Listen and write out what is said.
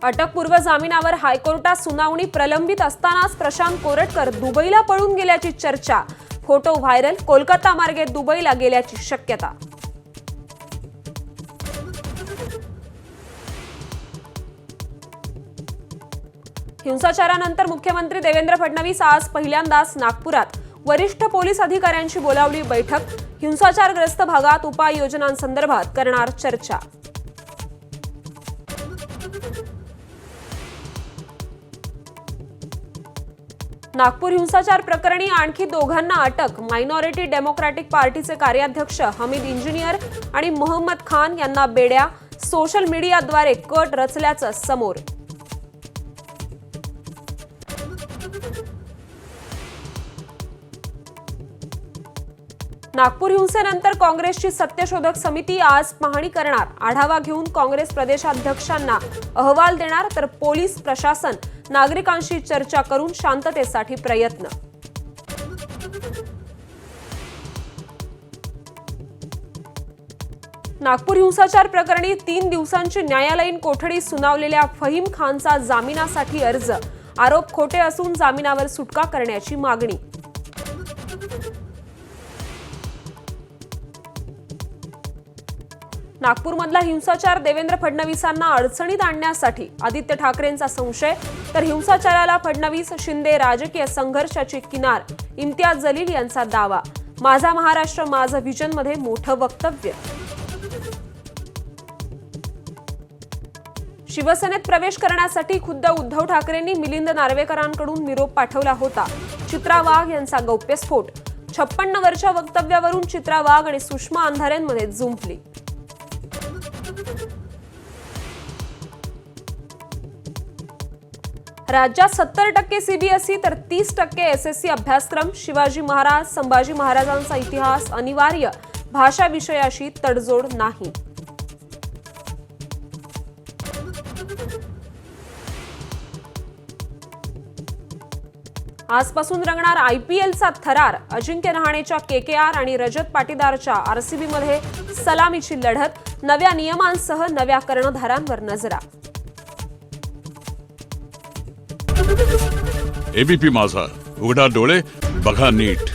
अटकपूर्व जामिनावर हायकोर्टात सुनावणी प्रलंबित असतानाच प्रशांत कोरटकर दुबईला पळून गेल्याची चर्चा। फोटो व्हायरल, कोलकाता मार्गे दुबईला गेल्याची शक्यता। हिंसाचारानंतर मुख्यमंत्री देवेंद्र फडणवीस आज पहिल्यांदाच नागपुरात वरिष्ठ पोलीस अधिकाऱ्यांची बोलावली बैठक। हिंसाचारग्रस्त भागात उपाययोजनांसंदर्भात करणार चर्चा। नागपूर हिंसाचार प्रकरणी आणखी दोघांना अटक। मायनॉरिटी डेमोक्रॅटिक पार्टीचे कार्याध्यक्ष हमीद इंजिनियर आणि मोहम्मद खान यांना बेड्या। सोशल मीडियाद्वारे कट रचल्याचं समोर। नागपूर हिंसेनंतर काँग्रेसची सत्यशोधक समिती आज पाहणी करणार। आढावा घेऊन काँग्रेस प्रदेशाध्यक्षांना अहवाल देणार, तर पोलीस प्रशासन नागरिकांशी चर्चा करून शांततेसाठी प्रयत्न। नागपूर हिंसाचार प्रकरणी 3 दिवसांची न्यायालयीन कोठडी सुनावलेल्या फहीम खानचा जामिनासाठी अर्ज। आरोप खोटे असून जामिनावर सुटका करण्याची मागणी। नागपूरमधला हिंसाचार देवेंद्र फडणवीसांना अडचणीत आणण्यासाठी आदित्य ठाकरेंचा संशय, तर हिंसाचाराला फडणवीस शिंदे राजकीय संघर्षाची किनार। इम्तियाज जलील यांचा दावा। माझा महाराष्ट्र माझं व्हिजन मध्ये मोठं वक्तव्य। शिवसेनेत प्रवेश करण्यासाठी खुद्द उद्धव ठाकरेंनी मिलिंद नार्वेकरांकडून निरोप पाठवला होता। चित्रा वाघ यांचा गौप्यस्फोट। 56 वर्षा वक्तव्यावरून चित्रा वाघ आणि सुषमा अंधारेंमध्ये जुंपली। राज्यात 70% सीबीएसई तर 30% एसएससी अभ्यासक्रम। शिवाजी महाराज संभाजी महाराजांचा इतिहास अनिवार्य। भाषा विषयाशी तडजोड नाही। आजपासून रंगणार आयपीएलचा थरार। अजिंक्य रहाणेच्या केकेआर आणि रजत पाटीदारच्या आरसीबी मध्ये सलामीची लढत। नव्या नियमांसह नव्या कर्णधारांवर नजरा। एबीपी माझा, उघडा डोळे बघा नीट।